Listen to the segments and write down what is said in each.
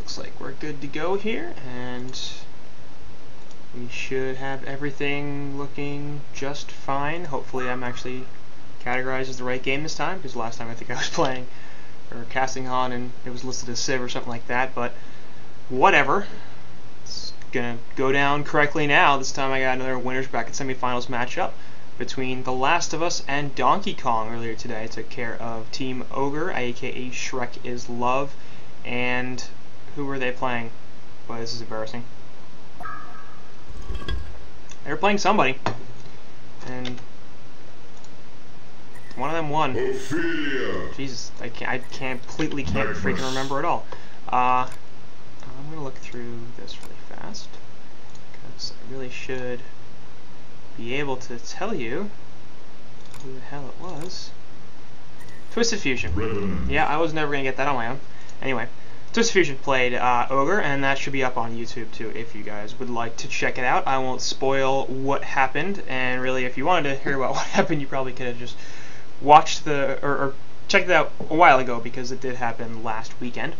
looks like we're good to go here, and we should have everything looking just fine. Hopefully I'm actually categorized as the right game this time, because last time I think I was playing or casting HoN and it was listed as Civ or something like that, but whatever. It's gonna go down correctly now. This time I got another winners bracket semifinals matchup between The Last of Us and Donkekong. Earlier today I took care of Team Ogre, aka Shrek is Love, and who were they playing? Boy, this is embarrassing. They were playing somebody, and one of them won. Jesus, I completely can't freaking remember at all. I'm gonna look through this really fast, because I really should be able to tell you who the hell it was. Twisted Fusion. Yeah, I was never gonna get that on my own. Anyway, Twisted Fusion played Ogre, and that should be up on YouTube too if you guys would like to check it out. I won't spoil what happened, and really if you wanted to hear about what happened, you probably could have just watched or checked it out a while ago, because it did happen last weekend.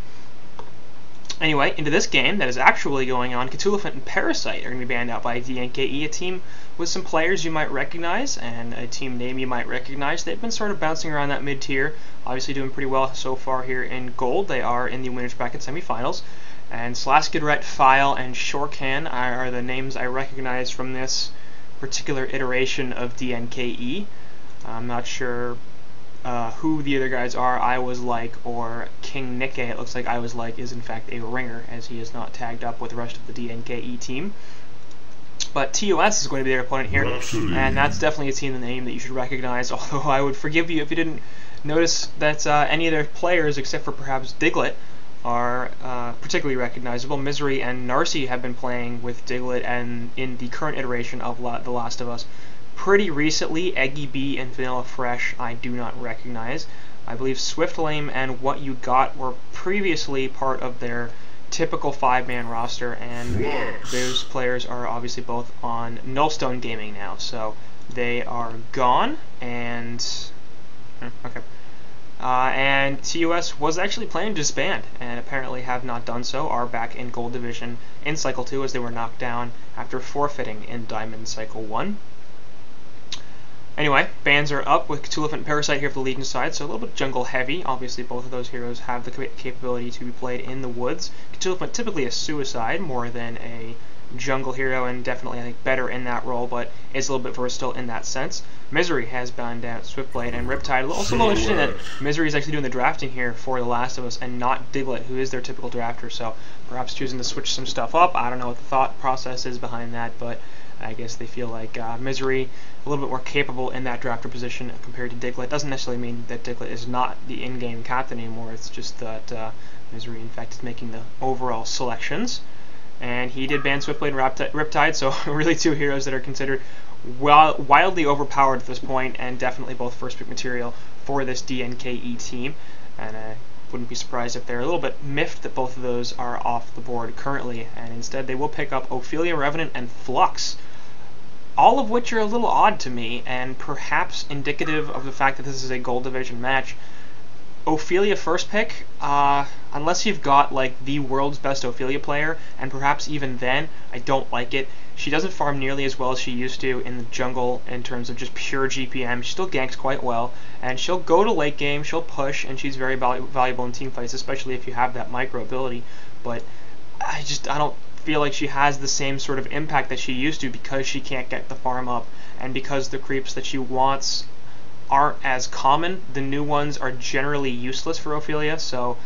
Anyway, into this game that is actually going on, Cthulhu and Parasite are going to be banned out by DNKE, a team with some players you might recognize and a team name you might recognize. They've been sort of bouncing around that mid-tier, obviously doing pretty well so far here in gold. They are in the winners bracket semifinals, and Slaskidret, File, and Shorcan are the names I recognize from this particular iteration of DNKE. I'm not sure who the other guys are. I Was Like or King Nikke, it looks like I Was Like is in fact a ringer, as he is not tagged up with the rest of the DNKE team. But tUS is going to be their opponent here, and that's definitely a team name that you should recognize, although I would forgive you if you didn't notice that any of their players, except for perhaps Diglett, are particularly recognizable. Misery and Narcy have been playing with Diglett and in the current iteration of The Last of Us. Pretty recently, Eggy B and Vanilla Fresh I do not recognize. I believe Swift Lame and What You Got were previously part of their typical 5-man roster, and those players are obviously both on Nullstone Gaming now, so they are gone. And and tUS was actually planning to disband, and apparently have not done so, are back in Gold Division in Cycle 2, as they were knocked down after forfeiting in Diamond Cycle 1. Anyway, bans are up with Cthulhu and Parasite here for the Legion side, so a little bit jungle heavy. Obviously, both of those heroes have the capability to be played in the woods. Cthulhu typically a suicide more than a jungle hero, and definitely I think better in that role, but is a little bit versatile in that sense. Misery has banned out Swiftblade and Riptide. Also a little interesting that Misery is actually doing the drafting here for The Last of Us and not Diglett, who is their typical drafter, so perhaps choosing to switch some stuff up. I don't know what the thought process is behind that, but I guess they feel like Misery a little bit more capable in that drafter position compared to Diglett. Doesn't necessarily mean that Diglett is not the in-game captain anymore. It's just that Misery, in fact, is making the overall selections. And he did ban Swiftblade and Riptide, so really two heroes that are considered wildly overpowered at this point, and definitely both first-pick material for this DNKE team. And I wouldn't be surprised if they're a little bit miffed that both of those are off the board currently, and instead they will pick up Ophelia, Revenant, and Flux. All of which are a little odd to me, and perhaps indicative of the fact that this is a Gold Division match. Ophelia first pick, unless you've got like the world's best Ophelia player, and perhaps even then, I don't like it. She doesn't farm nearly as well as she used to in the jungle in terms of just pure GPM. She still ganks quite well, and she'll go to late game, she'll push, and she's very valuable in team fights, especially if you have that micro ability. But I don't feel like she has the same sort of impact that she used to, because she can't get the farm up, and because the creeps that she wants aren't as common. The new ones are generally useless for Ophelia, so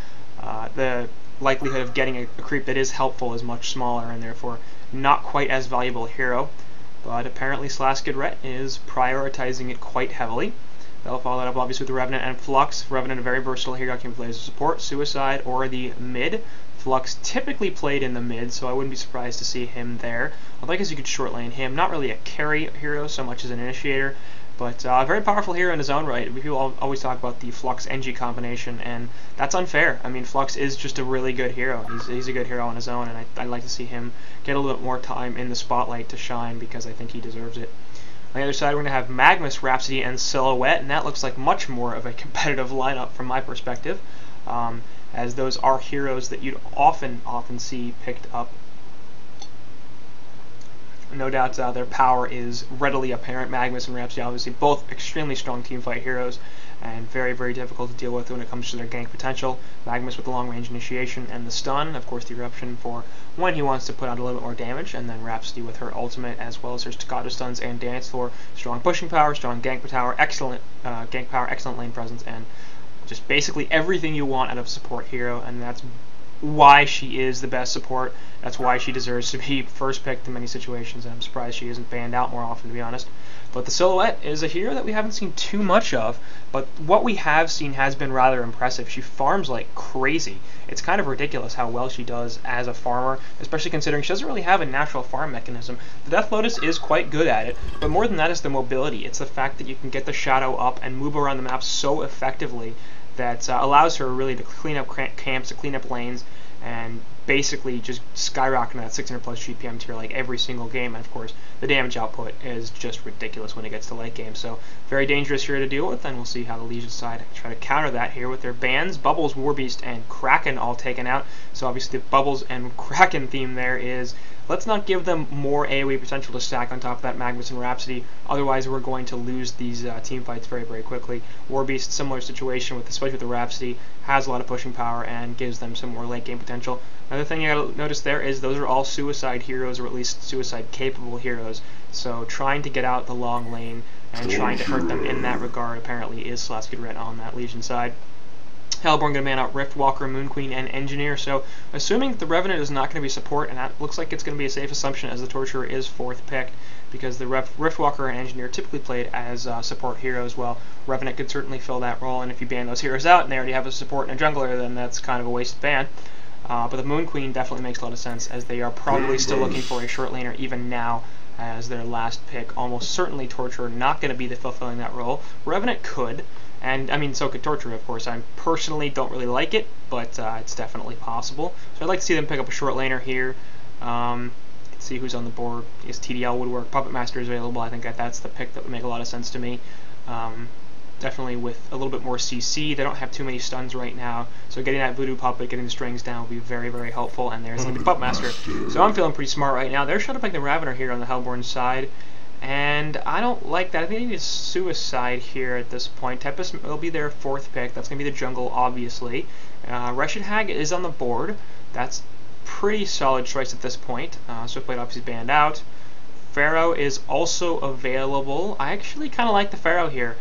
the likelihood of getting a creep that is helpful is much smaller, and therefore not quite as valuable a hero. But apparently Slaskidret is prioritizing it quite heavily. They'll follow that up obviously with the Revenant and Flux. Revenant, a very versatile hero, can play as a support, suicide, or the mid. Flux typically played in the mid, so I wouldn't be surprised to see him there. Although I guess you could short lane him. Not really a carry hero so much as an initiator, but a very powerful hero in his own right. People always talk about the Flux-NG combination, and that's unfair. I mean, Flux is just a really good hero. He's a good hero on his own, and I'd like to see him get a little bit more time in the spotlight to shine, because I think he deserves it. On the other side, we're going to have Magnus, Rhapsody, and Silhouette, and that looks like much more of a competitive lineup from my perspective. as those are heroes that you'd often see picked up. No doubt their power is readily apparent. Magnus and Rhapsody, obviously, both extremely strong teamfight heroes, and very, very difficult to deal with when it comes to their gank potential. Magnus with the long-range initiation and the stun, of course the eruption for when he wants to put out a little bit more damage, and then Rhapsody with her ultimate, as well as her staccato stuns and dance floor. Strong pushing power, strong gank power, excellent gank power, excellent lane presence, and just basically everything you want out of a support hero, and that's why she is the best support. That's why she deserves to be first picked in many situations, and I'm surprised she isn't banned out more often, to be honest. But the Silhouette is a hero that we haven't seen too much of, but what we have seen has been rather impressive. She farms like crazy. It's kind of ridiculous how well she does as a farmer, especially considering she doesn't really have a natural farm mechanism. The Death Lotus is quite good at it, but more than that is the mobility. It's the fact that you can get the shadow up and move around the map so effectively that allows her really to clean up camps, to clean up lanes, and basically just skyrocketing that 600 plus GPM tier like every single game. And of course the damage output is just ridiculous when it gets to late game, so very dangerous here to deal with, and we'll see how the Legion side try to counter that here with their bans. Bubbles, Warbeast, and Kraken all taken out, so obviously the Bubbles and Kraken theme there is let's not give them more AoE potential to stack on top of that Magnus and Rhapsody, otherwise we're going to lose these team fights very, very quickly. Warbeast, similar situation, especially with the Rhapsody, has a lot of pushing power and gives them some more late game potential. Another thing you gotta notice there is those are all suicide heroes, or at least suicide capable heroes, so trying to get out the long lane and trying to hurt them in that regard apparently is Slasky Red on that Legion side. Hellborn going to man out Riftwalker, Moon Queen, and Engineer, so assuming that the Revenant is not going to be support, and that looks like it's going to be a safe assumption as the Torturer is 4th picked, because the Riftwalker and Engineer typically played as support heroes. Well, Revenant could certainly fill that role, and if you ban those heroes out and they already have a support and a jungler, then that's kind of a wasted ban. But the Moon Queen definitely makes a lot of sense, as they are probably still looking for a short laner even now as their last pick. Almost certainly Torturer not going to be fulfilling that role. Revenant could, and I mean so could Torturer, of course. I personally don't really like it, but it's definitely possible. So I'd like to see them pick up a short laner here. Let's see who's on the board. I guess TDL would work. Puppet Master is available. I think that's the pick that would make a lot of sense to me. Definitely with a little bit more CC. They don't have too many stuns right now, so getting that Voodoo Puppet, getting the strings down will be very, very helpful, and there's the Puppet Master. So I'm feeling pretty smart right now. They're trying to pick the Ravener here on the Hellborn side, and I don't like that. I think they need a Suicide here at this point. Tempest will be their 4th pick. That's going to be the jungle, obviously. Wretched Hag is on the board. That's pretty solid choice at this point. Swiftblade obviously banned out. Pharaoh is also available. I actually kind of like the Pharaoh here.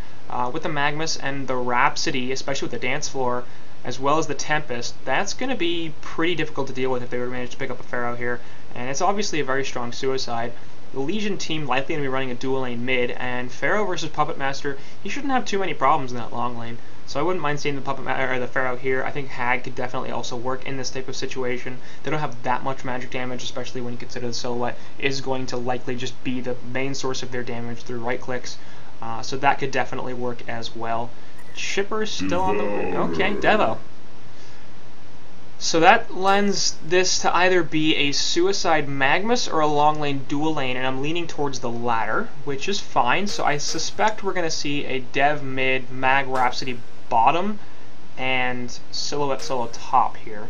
With the Magnus and the Rhapsody, especially with the dance floor, as well as the Tempest, that's going to be pretty difficult to deal with if they were to manage to pick up a Pharaoh here. And it's obviously a very strong Suicide. The Legion team likely going to be running a dual lane mid, and Pharaoh versus Puppet Master, he shouldn't have too many problems in that long lane. So I wouldn't mind seeing the Pharaoh here. I think Hag could definitely also work in this type of situation. They don't have that much magic damage, especially when you consider the Silhouette is going to likely just be the main source of their damage through right clicks. So that could definitely work as well. Chipper's still on the... Okay, Devo. So that lends this to either be a Suicide Magnus or a long lane dual lane, and I'm leaning towards the latter, which is fine. So I suspect we're going to see a Dev mid, Mag Rhapsody bottom, and Silhouette solo top here.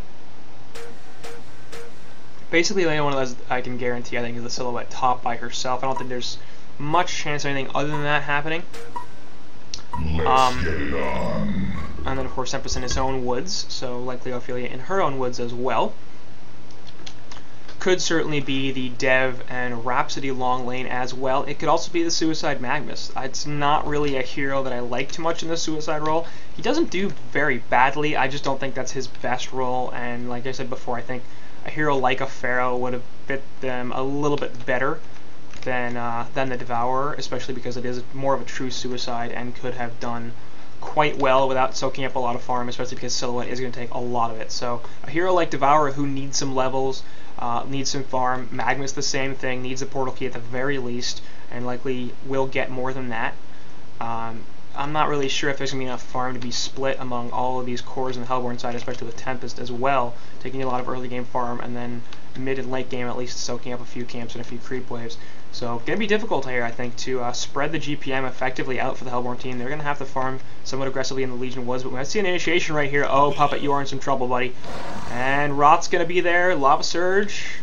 Basically, the only one of those I can guarantee, I think, is the Silhouette top by herself. I don't think there's much chance of anything other than that happening. And then of course Tempest in his own woods, so likely Ophelia in her own woods as well. Could certainly be the Dev and Rhapsody long lane as well. It could also be the Suicide Magnus. It's not really a hero that I like too much in the Suicide role. He doesn't do very badly, I just don't think that's his best role, and like I said before, I think a hero like a Pharaoh would have fit them a little bit better than the Devourer, especially because it is more of a true Suicide and could have done quite well without soaking up a lot of farm, especially because Silhouette is going to take a lot of it. So a hero like Devourer who needs some levels, needs some farm, Magnus the same thing, needs a portal key at the very least, and likely will get more than that. I'm not really sure if there's going to be enough farm to be split among all of these cores on the Hellborn side, especially with Tempest as well, taking a lot of early game farm, and then mid and late game at least soaking up a few camps and a few creep waves. So going to be difficult here, I think, to spread the GPM effectively out for the Hellborn team. They're going to have to farm somewhat aggressively in the Legion Woods, but we might see an initiation right here. Oh, Puppet, you are in some trouble, buddy. And Rot's going to be there. Lava Surge.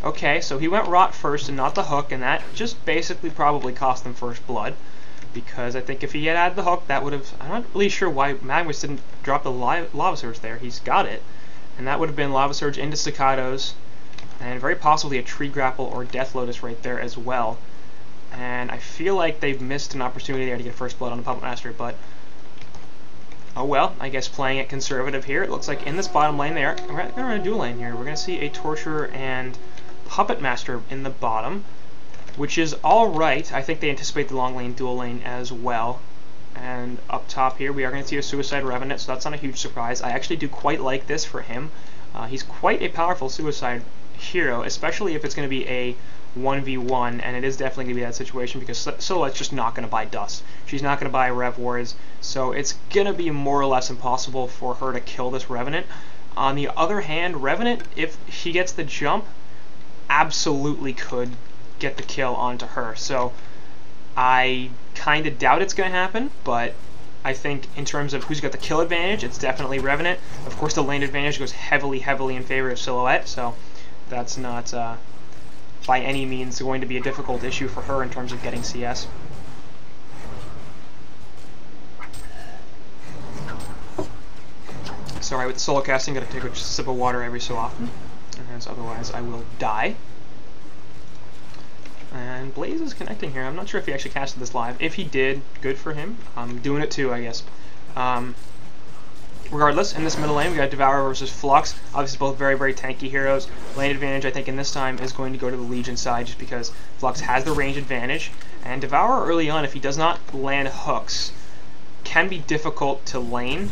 Okay, so he went Rot first and not the hook, and that just basically probably cost him first blood. Because I think if he had had the hook, that would have... I'm not really sure why Magnus didn't drop the Lava Surge there. He's got it. And that would have been Lava Surge into Staccatos, and very possibly a Tree Grapple or Death Lotus right there as well. And I feel like they've missed an opportunity there to get first blood on the Puppet Master, but... oh well, I guess playing it conservative here. It looks like in this bottom lane they are... we're going to run a dual lane here. We're going to see a Torturer and Puppet Master in the bottom, which is alright. I think they anticipate the long lane, dual lane as well. And up top here, we are going to see a Suicide Revenant, so that's not a huge surprise. I actually do quite like this for him. He's quite a powerful Suicide hero, especially if it's going to be a 1v1, and it is definitely going to be that situation because Silhouette's just not going to buy Dust. She's not going to buy Rev Wards, so it's going to be more or less impossible for her to kill this Revenant. On the other hand, Revenant, if he gets the jump, absolutely could get the kill onto her. So I kind of doubt it's going to happen, but I think in terms of who's got the kill advantage, it's definitely Revenant. Of course, the lane advantage goes heavily in favor of Silhouette, so that's not by any means going to be a difficult issue for her in terms of getting CS. Sorry, with solo casting, gotta take a sip of water every so often, as otherwise I will die. And Blaze is connecting here. I'm not sure if he actually casted this live. If he did, good for him. I'm doing it too, I guess. Regardless, in this middle lane, we got Devourer versus Flux. Obviously, both very tanky heroes. Lane advantage, I think, in this time is going to go to the Legion side, just because Flux has the range advantage. And Devourer early on, if he does not land hooks, can be difficult to lane,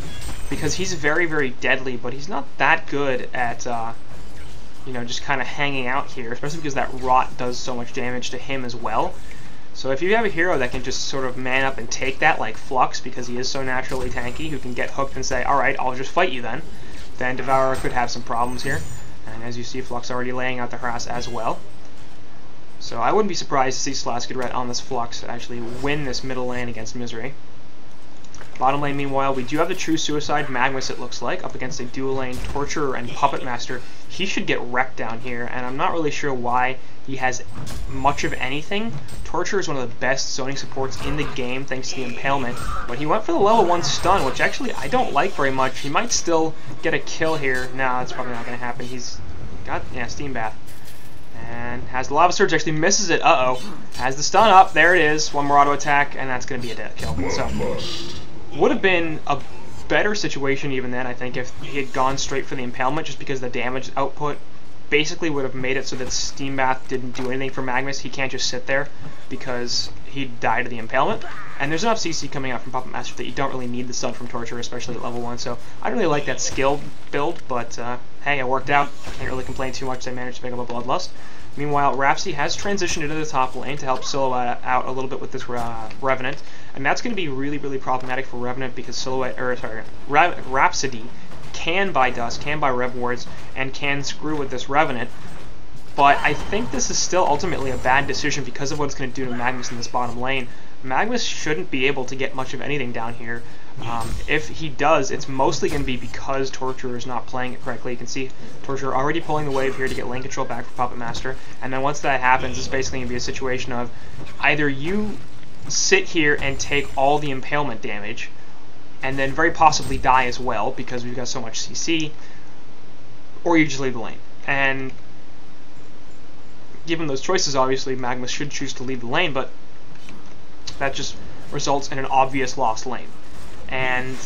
because he's very deadly, but he's not that good at you know, just kind of hanging out here, especially because that Rot does so much damage to him as well. So if you have a hero that can just sort of man up and take that, like Flux, because he is so naturally tanky, who can get hooked and say, alright, I'll just fight you then Devourer could have some problems here. And as you see, Flux already laying out the harass as well. So I wouldn't be surprised to see Slaskid Red on this Flux actually win this middle lane against Misery. Bottom lane, meanwhile, we do have the true Suicide Magnus, it looks like, up against a dual lane Torturer and Puppet Master. He should get wrecked down here, and I'm not really sure why he has much of anything. Torturer is one of the best zoning supports in the game, thanks to the Impalement, but he went for the level 1 stun, which actually I don't like very much. He might still get a kill here. No, it's probably not going to happen. He's got, yeah, Steam Bath. And has the Lava Surge, actually misses it. Uh-oh. Has the stun up. There it is. One more auto attack, and that's going to be a dead kill. So, would have been a better situation even then, I think, if he had gone straight for the Impalement, just because the damage output basically would have made it so that Steam Bath didn't do anything for Magnus. He can't just sit there because he'd die to the Impalement. And there's enough CC coming out from Puppet Master that you don't really need the stun from Torture, especially at level 1. So I don't really like that skill build, but hey, it worked out. Can't really complain too much. They managed to pick up a Bloodlust. Meanwhile, Rhapsody has transitioned into the top lane to help Silhouette out a little bit with this Revenant, and that's going to be really problematic for Revenant because Rhapsody can buy Dust, can buy Rev Wards, and can screw with this Revenant. But I think this is still ultimately a bad decision because of what it's going to do to Magnus in this bottom lane. Magnus shouldn't be able to get much of anything down here. If he does, it's mostly going to be because Torturer is not playing it correctly. You can see Torturer already pulling the wave here to get lane control back for Puppet Master, and then once that happens, it's basically going to be a situation of either you sit here and take all the Impalement damage, and then very possibly die as well, because we've got so much CC, or you just leave the lane. And given those choices, obviously, Magnus should choose to leave the lane, but that just results in an obvious lost lane. And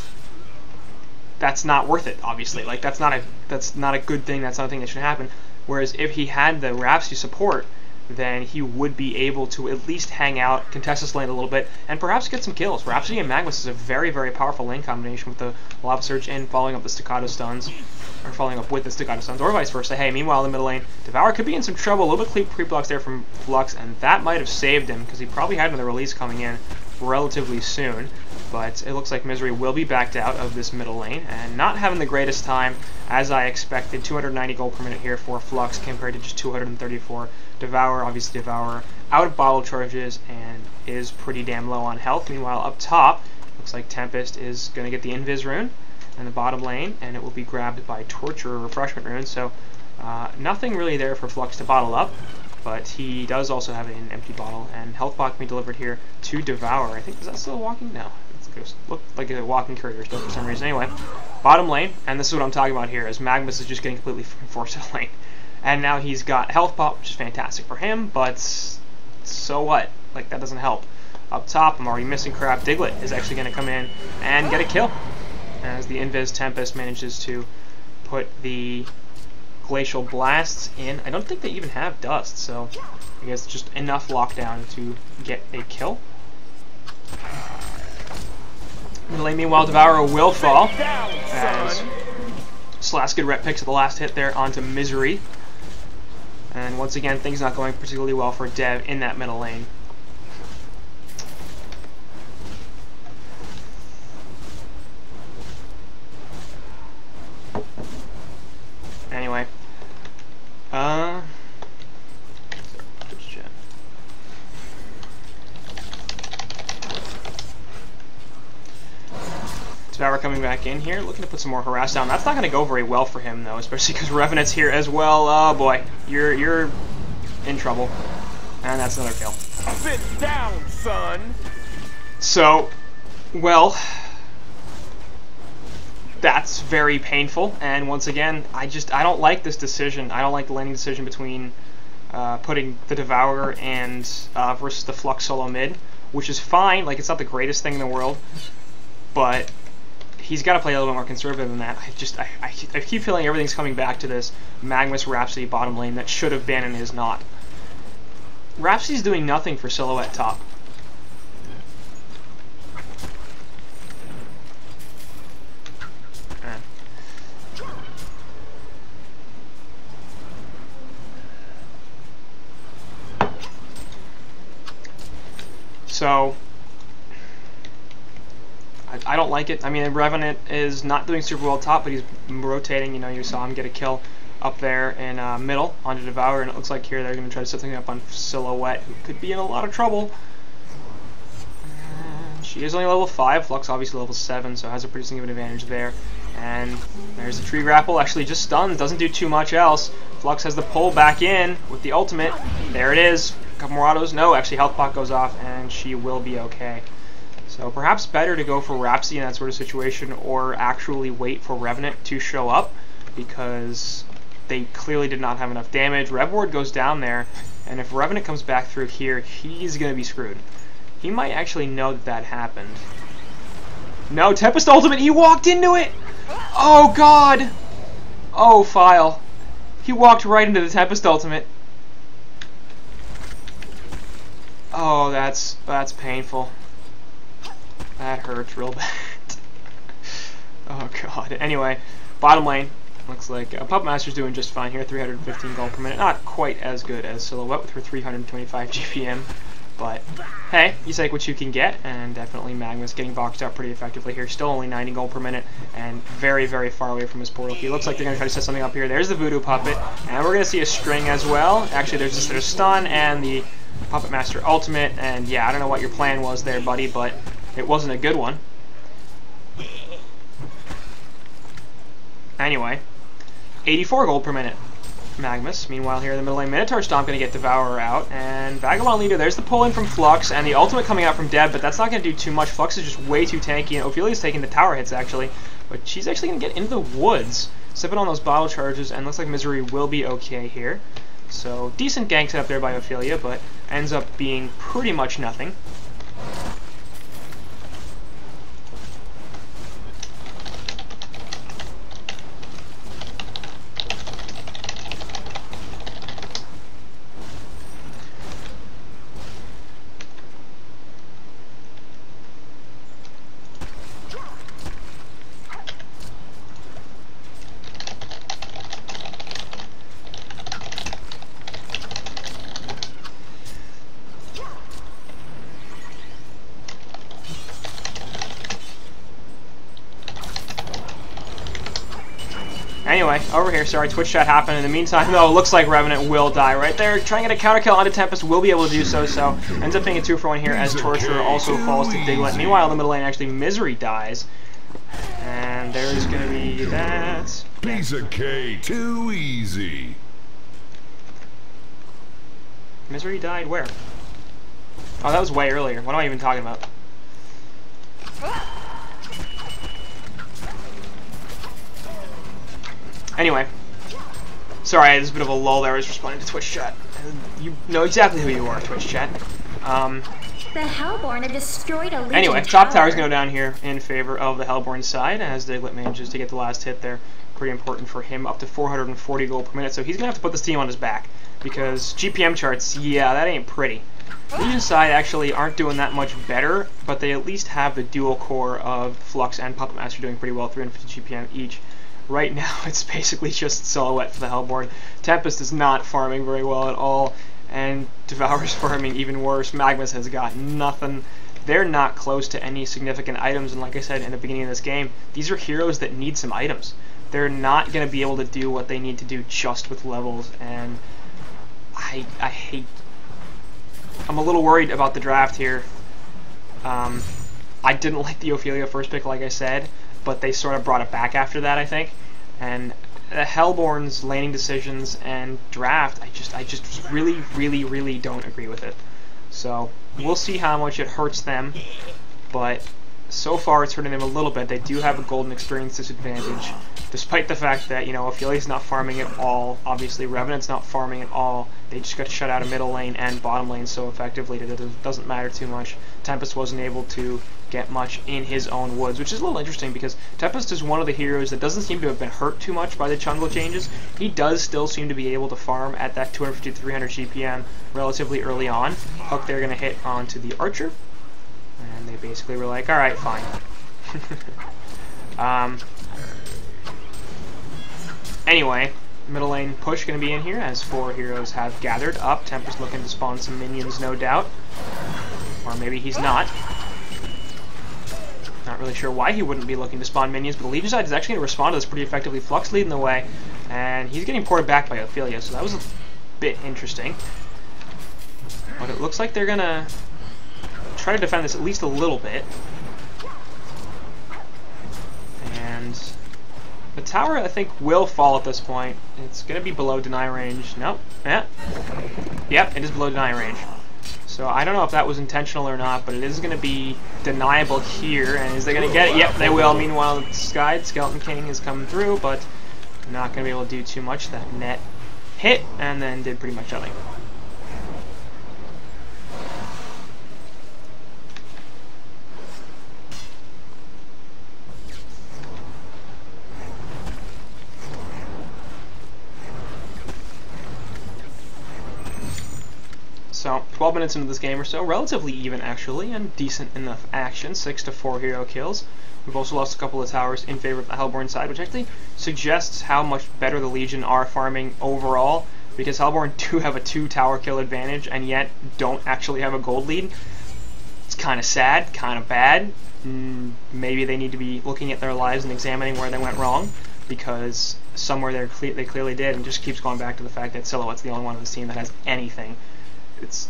that's not worth it, obviously. Like, that's not a good thing, that's not a thing that should happen. Whereas if he had the Rhapsody support, then he would be able to at least hang out, contest this lane a little bit, and perhaps get some kills. Rhapsody and Magnus is a very powerful lane combination with the Lava Surge and following up the Staccato stuns, or following up with the Staccato stuns, or vice versa. Hey, meanwhile, in the middle lane, Devourer could be in some trouble. A little bit creep blocks there from Flux, and that might have saved him, because he probably had another release coming in. relatively soon, but it looks like Misery will be backed out of this middle lane, and not having the greatest time as I expected. 290 gold per minute here for Flux compared to just 234. Devour, obviously Devour, out of bottle charges and is pretty damn low on health. Meanwhile, up top, looks like Tempest is going to get the Invis rune in the bottom lane, and it will be grabbed by Torture or Refreshment rune, so nothing really there for Flux to bottle up, but he does also have an empty bottle, and health pot can be delivered here to Devour. I think, is that still walking? No, it looked like a walking courier still for some reason. Anyway, bottom lane, and this is what I'm talking about here, as Magnus is just getting completely forced to the lane. And now he's got health pop, which is fantastic for him, but so what? Like, that doesn't help. Up top, I'm already missing crap. Diglett is actually going to come in and get a kill, as the Invis Tempest manages to put the Glacial Blasts in. I don't think they even have Dust, so I guess just enough lockdown to get a kill. Meanwhile, Devourer will fall, as Slaskid Rep picks at the last hit there onto Misery. And once again, things not going particularly well for Dev in that middle lane. Anyway, Devourer coming back in here, looking to put some more harass down. That's not going to go very well for him, though, especially because Revenant's here as well. Oh boy, you're in trouble, and that's another kill. Sit down, son. So, well, that's very painful. And once again, I don't like this decision. I don't like the landing decision between putting the Devourer and versus the Flux solo mid, which is fine. Like, it's not the greatest thing in the world, but he's got to play a little bit more conservative than that. I keep feeling everything's coming back to this Magnus Rhapsody bottom lane that should have been and is not. Rhapsody's doing nothing for Silhouette top. So I don't like it. I mean, Revenant is not doing super well top, but he's rotating. You know, you saw him get a kill up there in middle onto Devour, and it looks like here they're going to try to set something up on Silhouette, who could be in a lot of trouble. She is only level 5. Flux obviously level 7, so has a pretty significant advantage there. And there's the tree grapple, actually just stuns, doesn't do too much else. Flux has the pull back in with the ultimate. There it is. A couple more autos. No, actually health pot goes off, and she will be okay. So perhaps better to go for Rhapsody in that sort of situation, or actually wait for Revenant to show up, because they clearly did not have enough damage. Rev Ward goes down there, and if Revenant comes back through here, he's going to be screwed. He might actually know that that happened. No, Tempest ultimate, he walked into it! Oh god! Oh, File. He walked right into the Tempest ultimate. Oh, that's painful. That hurts real bad. Oh god. Anyway, bottom lane. Looks like Puppet Master's doing just fine here. 315 gold per minute. Not quite as good as Silhouette with her 325 GPM. But, hey, you take what you can get. And definitely Magnus getting boxed out pretty effectively here. Still only 90 gold per minute. And very, very far away from his portal key. Looks like they're going to try to set something up here. There's the Voodoo Puppet. And we're going to see a string as well. Actually, there's a stun and the Puppet Master ultimate. And yeah, I don't know what your plan was there, buddy, but it wasn't a good one. Anyway, 84 gold per minute. Magnus. Meanwhile, here in the middle lane, Minotaur Stomp going to get Devourer out. And Vagabond Leader, there's the pull in from Flux, and the ultimate coming out from Deb, but that's not going to do too much. Flux is just way too tanky, and Ophelia's taking the tower hits, actually. But she's actually going to get into the woods, sipping on those bottle charges, and looks like Misery will be okay here. So, decent gank set up there by Ophelia, but ends up being pretty much nothing. Anyway, over here, sorry, Twitch chat happened. In the meantime, though, it looks like Revenant will die right there. Trying to get a counter kill onto Tempest, will be able to do so, so ends up being a 2-for-1 here as Torture also falls to Diglett. Meanwhile, in the middle lane, actually, Misery dies. And there's going to be that. Piece of cake, too easy. Misery died where? Oh, that was way earlier. What am I even talking about? Anyway, sorry, there's a bit of a lull there. I was responding to Twitch chat. You know exactly who you are, Twitch chat. The Hellborn have destroyed a Legion anyway, top towers go down here in favor of the Hellborn side as Diglett manages to get the last hit there. Pretty important for him, up to 440 gold per minute. So he's going to have to put this team on his back because GPM charts, yeah, that ain't pretty. Legion side actually aren't doing that much better, but they at least have the dual core of Flux and Puppet Master doing pretty well, 350 GPM each. Right now, it's basically just Silhouette for the Hellborn. Tempest is not farming very well at all, and Devour's farming even worse. Magnus has got nothing. They're not close to any significant items, and like I said in the beginning of this game, these are heroes that need some items. They're not going to be able to do what they need to do just with levels, and I hate... I'm a little worried about the draft here. I didn't like the Ophelia first pick, like I said, but they sort of brought it back after that, I think. And the Hellborn's laning decisions and draft, I just really don't agree with it. So we'll see how much it hurts them, but so far it's hurting them a little bit. They do have a golden experience disadvantage, despite the fact that, you know, Ophelia's not farming at all. Obviously, Revenant's not farming at all. They just got shut out of middle lane and bottom lane so effectively that it doesn't matter too much. Tempest wasn't able to get much in his own woods, which is a little interesting because Tempest is one of the heroes that doesn't seem to have been hurt too much by the jungle changes. He does still seem to be able to farm at that 250 to 300 GPM relatively early on. Hook, they're going to hit onto the Archer, and they basically were like, alright, fine. Anyway, middle lane push going to be in here as 4 heroes have gathered up. Tempest looking to spawn some minions, no doubt. Or maybe he's not. Not really sure why he wouldn't be looking to spawn minions, but the Legion side is actually going to respond to this pretty effectively. Flux leading the way, and he's getting ported back by Ophelia, so that was a bit interesting. But it looks like they're going to try to defend this at least a little bit. And the tower, I think, will fall at this point. It's going to be below deny range. Nope. Yeah. Yep, it is below deny range. So I don't know if that was intentional or not, but it is going to be deniable here. And is they going to get it? Yep, they will. Meanwhile, the Skeleton King is coming through, but not going to be able to do too much. That net hit and then did pretty much nothing. So, 12 minutes into this game or so, relatively even actually, and decent enough action, 6 to 4 hero kills. We've also lost a couple of towers in favor of the Hellborn side, which actually suggests how much better the Legion are farming overall, because Hellborn do have a 2 tower kill advantage, and yet don't actually have a gold lead. It's kind of sad, kind of bad. Maybe they need to be looking at their lives and examining where they went wrong, because somewhere they clearly did, and just keeps going back to the fact that Silhouette's the only one on this team that has anything. It's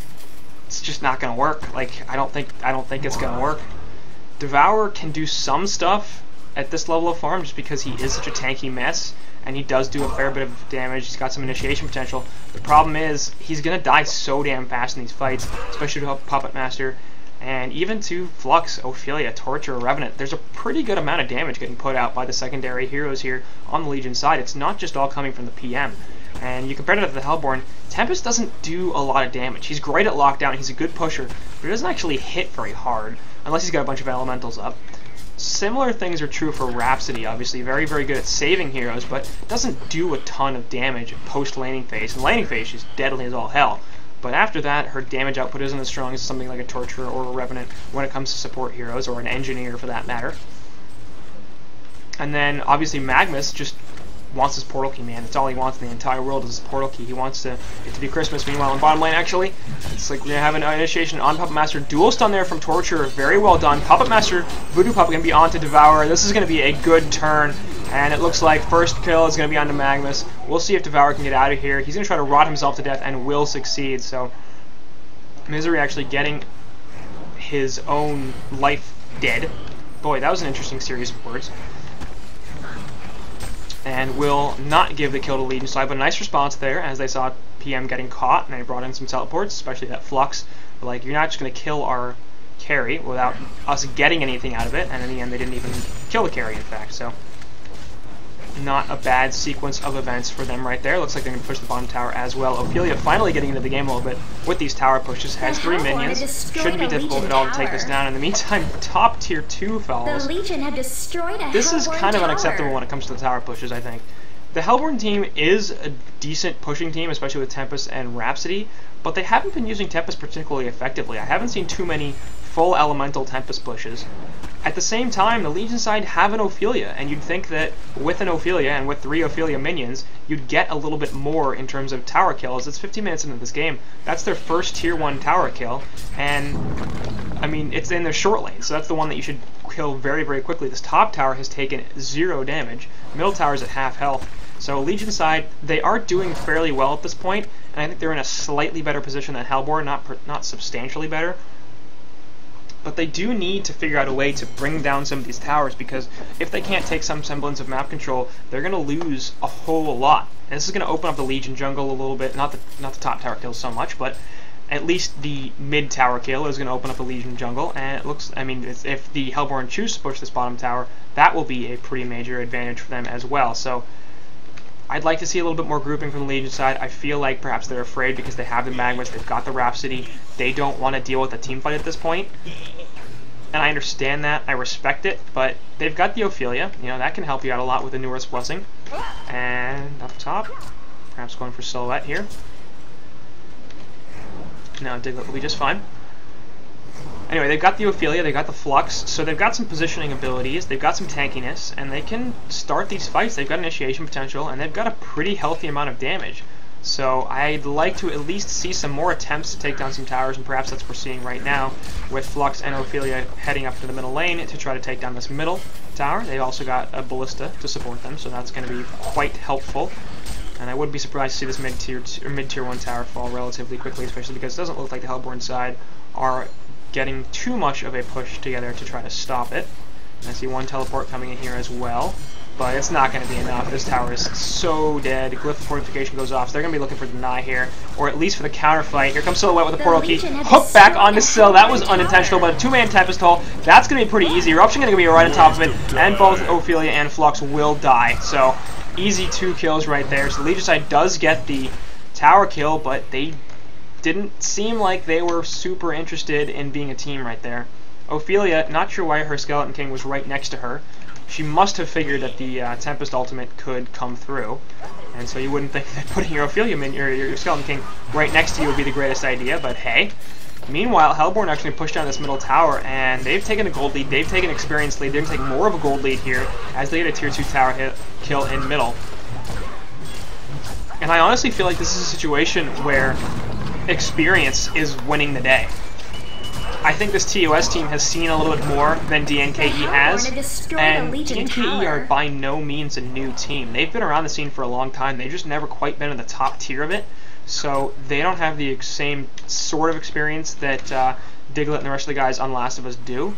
just not gonna work. Like, I don't think it's gonna work. Devour can do some stuff at this level of farm just because he is such a tanky mess, and he does do a fair bit of damage. He's got some initiation potential. The problem is he's gonna die so damn fast in these fights, especially to Puppet Master, and even to Flux, Ophelia, Torture, Revenant. There's a pretty good amount of damage getting put out by the secondary heroes here on the Legion side. It's not just all coming from the PM. And you compare it to the Hellborn, Tempest doesn't do a lot of damage. He's great at lockdown, he's a good pusher, but he doesn't actually hit very hard, unless he's got a bunch of elementals up. Similar things are true for Rhapsody, obviously. Very good at saving heroes, but doesn't do a ton of damage post-laning phase. In laning phase, she's deadly as all hell. But after that, her damage output isn't as strong as something like a Torturer or a Revenant when it comes to support heroes, or an Engineer for that matter. And then, obviously, Magnus just wants his portal key, man. That's all he wants in the entire world is his portal key. He wants it to be Christmas. Meanwhile, in bottom lane, actually, it's like we're going to have an initiation on Puppet Master. Dual stun there from Torture. Very well done. Puppet Master, Voodoo Puppet, going to be on to Devour. This is going to be a good turn. And it looks like first kill is going to be on to Magnus. We'll see if Devour can get out of here. He's going to try to rot himself to death and will succeed. So Misery actually getting his own life dead. Boy, that was an interesting series of words. And will not give the kill to Legion side, but a nice response there as they saw PM getting caught, and they brought in some teleports, especially that Flux. But, like, you're not just going to kill our carry without us getting anything out of it, and in the end they didn't even kill the carry, in fact, so not a bad sequence of events for them right there. Looks like they're going to push the bottom tower as well. Ophelia finally getting into the game a little bit with these tower pushes. Has 3 minions. Shouldn't be difficult at all to take this down. In the meantime, top tier 2 fellas. The Legion have destroyed a This is kind of tower. unacceptable when it comes to the tower pushes, I think. The Hellborn team is a decent pushing team, especially with Tempest and Rhapsody, but they haven't been using Tempest particularly effectively. I haven't seen too many full elemental Tempest pushes. At the same time, the Legion side have an Ophelia, and you'd think that with an Ophelia and with 3 Ophelia minions, you'd get a little bit more in terms of tower kills. It's 15 minutes into this game. That's their first tier 1 tower kill, and I mean, it's in their short lane, so that's the one that you should kill very, very quickly. This top tower has taken 0 damage. Middle tower is at half health. So Legion side, they are doing fairly well at this point, and I think they're in a slightly better position than Hellborn, not substantially better. But they do need to figure out a way to bring down some of these towers, because if they can't take some semblance of map control, they're going to lose a whole lot. And this is going to open up the Legion jungle a little bit, not the top tower kills so much, but at least the mid tower kill is going to open up the Legion jungle. And it looks, I mean, if the Hellborn choose to push this bottom tower, that will be a pretty major advantage for them as well. So I'd like to see a little bit more grouping from the Legion side. I feel like perhaps they're afraid because they have the Magnus, they've got the Rhapsody, they don't want to deal with a team fight at this point. And I understand that, I respect it, but they've got the Ophelia, you know, that can help you out a lot with the Neurus Blessing. And up top, perhaps going for Silhouette here. No, Diglett will be just fine. Anyway, they've got the Ophelia, they've got the Flux, so they've got some positioning abilities, they've got some tankiness, and they can start these fights. They've got initiation potential, and they've got a pretty healthy amount of damage. So I'd like to at least see some more attempts to take down some towers, and perhaps that's what we're seeing right now, with Flux and Ophelia heading up to the middle lane to try to take down this middle tower. They've also got a Ballista to support them, so that's going to be quite helpful. And I wouldn't be surprised to see this mid-tier 1 tower fall relatively quickly, especially because it doesn't look like the Hellborn side are getting too much of a push together to try to stop it. And I see one teleport coming in here as well, but it's not going to be enough. This tower is so dead. Glyph Fortification goes off, so they're going to be looking for Deny here, or at least for the counter fight. Here comes Silhouette with a portal key. Hook back onto Sil. That was unintentional, but a 2-man Tempest Hull. That's going to be pretty easy. Eruption going to be right on top of it, and both Ophelia and Flux will die. So easy 2 kills right there. So the Legion side does get the tower kill, but they didn't seem like they were super interested in being a team right there. Ophelia, not sure why her Skeleton King was right next to her. She must have figured that the Tempest ultimate could come through, and so you wouldn't think that putting your Ophelia your Skeleton King right next to you would be the greatest idea, but hey. Meanwhile, Hellborn actually pushed down this middle tower, and they've taken a gold lead, they've taken an experience lead, they're going to take more of a gold lead here as they get a tier 2 tower kill in middle. And I honestly feel like this is a situation where experience is winning the day. I think this tUS team has seen a little bit more than DNKE has, and DNKE are by no means a new team. They've been around the scene for a long time, they've just never quite been in the top tier of it, so they don't have the same sort of experience that Diglett and the rest of the guys on Last of Us do.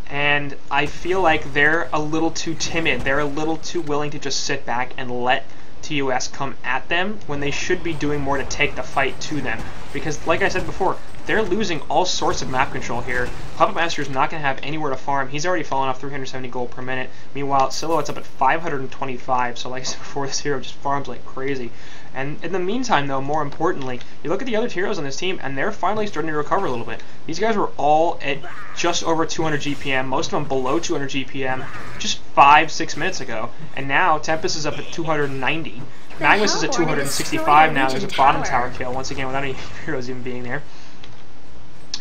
And I feel like they're a little too timid, they're a little too willing to just sit back and let tUS come at them when they should be doing more to take the fight to them. Because, like I said before, they're losing all sorts of map control here. Puppet Master is not going to have anywhere to farm. He's already fallen off 370 gold per minute. Meanwhile, Silhouette's up at 525, so like I said before, this hero just farms like crazy. And in the meantime, though, more importantly, you look at the other heroes on this team, and they're finally starting to recover a little bit. These guys were all at just over 200 GPM, most of them below 200 GPM, just 5-6 minutes ago. And now, Tempest is up at 290. Magnus is at 265 now. There's a bottom tower kill, once again, without any heroes even being there.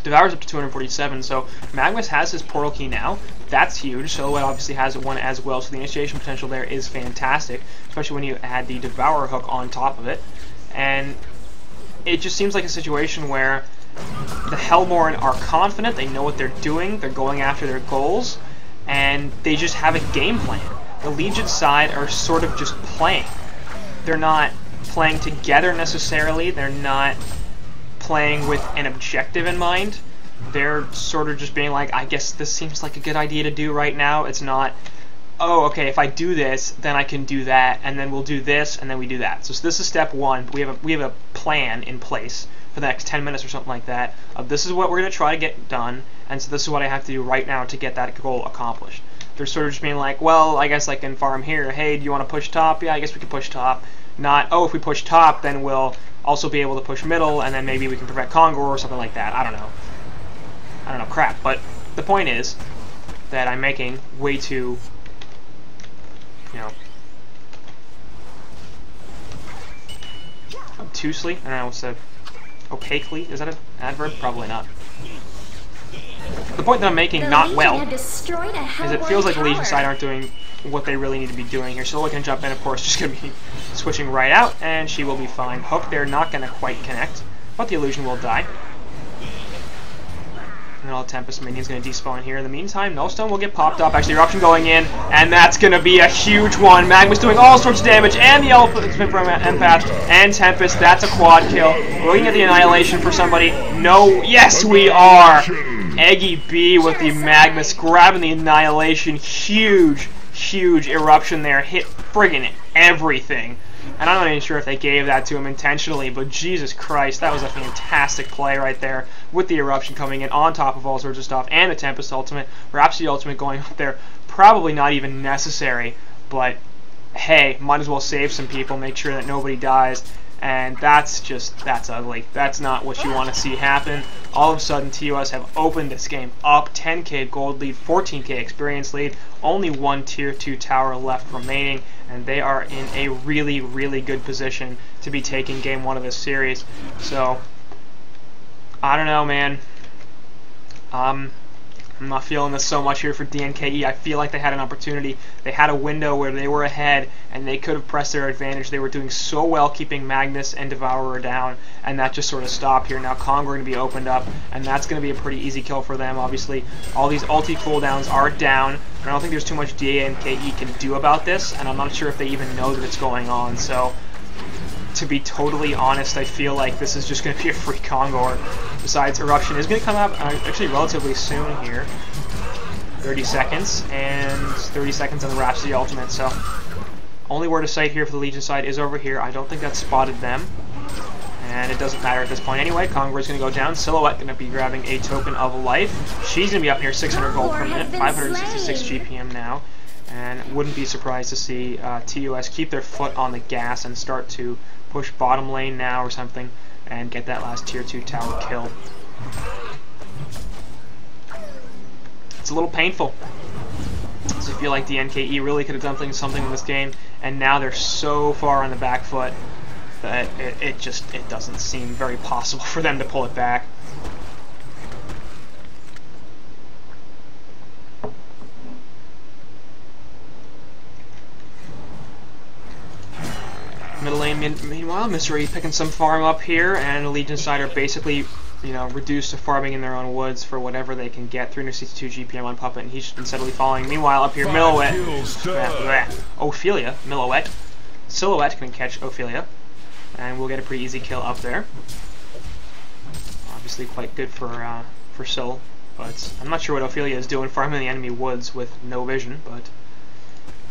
Devour's up to 247, so Magnus has his portal key now. That's huge. Silhouette obviously has one as well, so the initiation potential there is fantastic, especially when you add the Devour hook on top of it. And it just seems like a situation where the Hellborn are confident, they know what they're doing, they're going after their goals, and they just have a game plan. the Legion side are sort of just playing. They're not playing together necessarily. They're not playing with an objective in mind. They're sort of just being like, I guess this seems like a good idea to do right now. It's not, oh, okay, if I do this, then I can do that, and then we'll do this, and then we do that. So this is step one. We have a plan in place for the next 10 minutes or something like that. This is what we're going to try to get done, and so this is what I have to do right now to get that goal accomplished. They're sort of just being like, well, I guess I can farm here. Hey, do you want to push top? Yeah, I guess we can push top. Not, oh, if we push top, then we'll also be able to push middle, and then maybe we can prevent Kongor or something like that. I don't know, crap. But the point is that I'm making way too, you know, obtusely. I don't know what's the opaquely. Is that an adverb? Probably not. The point that I'm making, not well, is it feels like the Legion side aren't doing what they really need to be doing here. Scylla can jump in, of course, just going to be switching right out, and she will be fine. Hook, they're not going to quite connect, but the illusion will die. And all Tempest minions going to despawn here. In the meantime, Nullstone will get popped up. Actually, Eruption going in, and that's going to be a huge one. Magma's doing all sorts of damage, and the Elephant from Empath, and Tempest, that's a quad kill. We're looking at the Annihilation for somebody. No, yes we are! Eggy B with the Magnus grabbing the Annihilation. Huge Eruption there. Hit friggin' everything. And I'm not even sure if they gave that to him intentionally, but Jesus Christ, that was a fantastic play right there with the Eruption coming in on top of all sorts of stuff, and the Tempest Ultimate. Rhapsody Ultimate going up there. Probably not even necessary, but hey, might as well save some people, make sure that nobody dies. And that's ugly. That's not what you want to see happen. All of a sudden, tUS have opened this game up. 10k gold lead, 14k experience lead, only one tier 2 tower left remaining, and they are in a really good position to be taking game 1 of this series. So, I don't know, man. I'm not feeling this so much here for DNKE. I feel like they had an opportunity. They had a window where they were ahead, and they could have pressed their advantage. They were doing so well keeping Magnus and Devourer down, and that just sort of stopped here. Now Kong are going to be opened up, and that's going to be a pretty easy kill for them. Obviously, all these ulti cooldowns are down, and I don't think there's too much DNKE can do about this, and I'm not sure if they even know that it's going on. So, to be totally honest, I feel like this is just going to be a free Kongor. Besides, Eruption is going to come out actually relatively soon here. 30 seconds, and 30 seconds on the Rhapsody Ultimate, so only word of sight here for the Legion side is over here. I don't think that spotted them, and it doesn't matter at this point anyway. Kongor is going to go down. Silhouette going to be grabbing a token of life. She's going to be up near 600 gold per minute, 566 GPM now, and wouldn't be surprised to see tUS keep their foot on the gas and start to push bottom lane now or something and get that last tier 2 tower kill. It's a little painful. So I feel like the DNKE really could have done something in this game, and now they're so far on the back foot that it doesn't seem very possible for them to pull it back. Middle lane, meanwhile, Mystery picking some farm up here, and the Legion side are basically, you know, reduced to farming in their own woods for whatever they can get. 362 GPM on Puppet, and he's just been steadily falling. Meanwhile, up here, Ophelia, Millouette. Silhouette can catch Ophelia, and we'll get a pretty easy kill up there. Obviously quite good for Sil, but I'm not sure what Ophelia is doing farming the enemy woods with no vision, but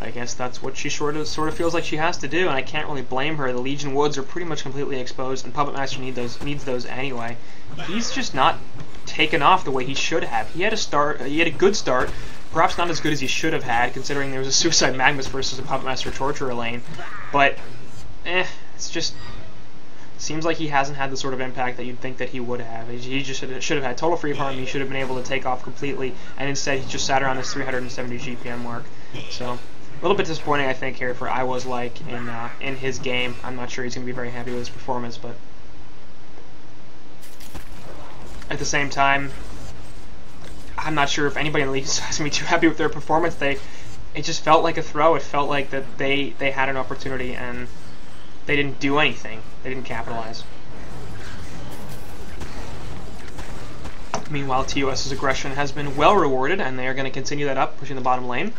I guess that's what she sort of feels like she has to do, and I can't really blame her. The Legion woods are pretty much completely exposed, and Puppet Master needs those anyway. He's just not taken off the way he should have. He had a good start, perhaps not as good as he should have had, considering there was a Suicide Magnus versus a Puppet Master Torturer lane. But it's just seems like he hasn't had the sort of impact that you'd think that he would have. He just should have had total free farm. He should have been able to take off completely, and instead he just sat around this 370 GPM mark. So a little bit disappointing, I think, here for I-Was-Like in his game. I'm not sure he's going to be very happy with his performance, but at the same time, I'm not sure if anybody in the league is going to be too happy with their performance. It just felt like a throw. It felt like that they had an opportunity and they didn't do anything. They didn't capitalize. Meanwhile, tUS's aggression has been well rewarded, and they are going to continue that up, pushing the bottom lane.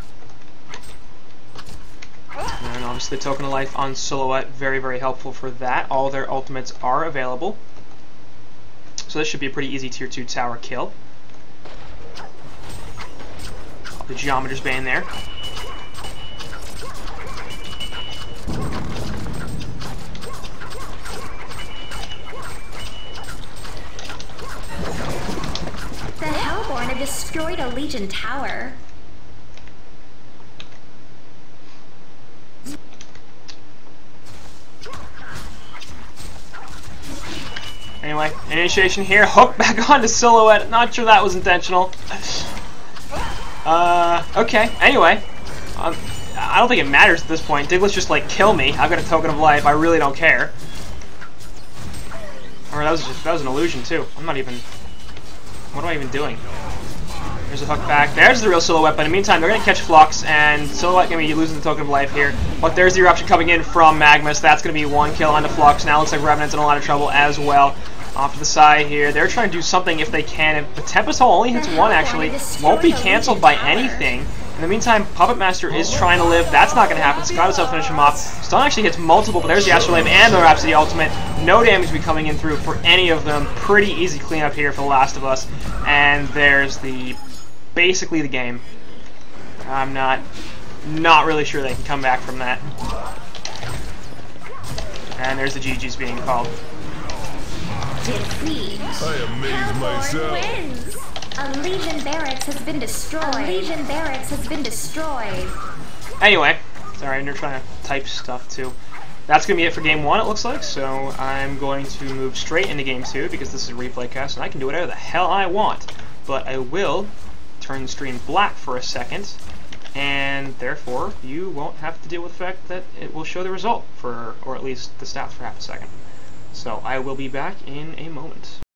And obviously the Token of Life on Silhouette, very, very helpful for that. All their ultimates are available. So this should be a pretty easy tier 2 tower kill. The Geometer's Bane there. The Hellborn have destroyed a Legion tower. Anyway, initiation here. Hook back onto Silhouette. Not sure that was intentional. Okay. Anyway, I don't think it matters at this point. Diglett's just like, kill me. I've got a Token of Life. I really don't care. Or that was an illusion too. I'm not even. What am I even doing? There's a hook back. There's the real Silhouette, but in the meantime, they're going to catch Flux, and Silhouette going to be losing the Token of Life here. But there's the Eruption coming in from Magmus. That's going to be one kill onto Flux. Now it looks like Revenant's in a lot of trouble as well. Off to the side here. They're trying to do something if they can. But Tempest Hole only hits one, actually. Won't be cancelled by anything. In the meantime, Puppet Master is trying to live. That's not going to happen. Scott will finish him off. Stone actually hits multiple, but there's the Astrolabe and the Rhapsody Ultimate. No damage to be coming in through for any of them. Pretty easy cleanup here for The Last of Us. And there's basically the game. I'm not really sure they can come back from that. And there's the GG's being called. Defeat. I amaze myself. Wins. A Legion barracks has been destroyed. A Legion barracks has been destroyed. Anyway, sorry, I'm trying to type stuff too. That's going to be it for Game 1, it looks like, so I'm going to move straight into Game 2 because this is a replay cast and I can do whatever the hell I want. But I will turn the stream black for a second, and therefore you won't have to deal with the fact that it will show the result, or at least the stats for half a second. So I will be back in a moment.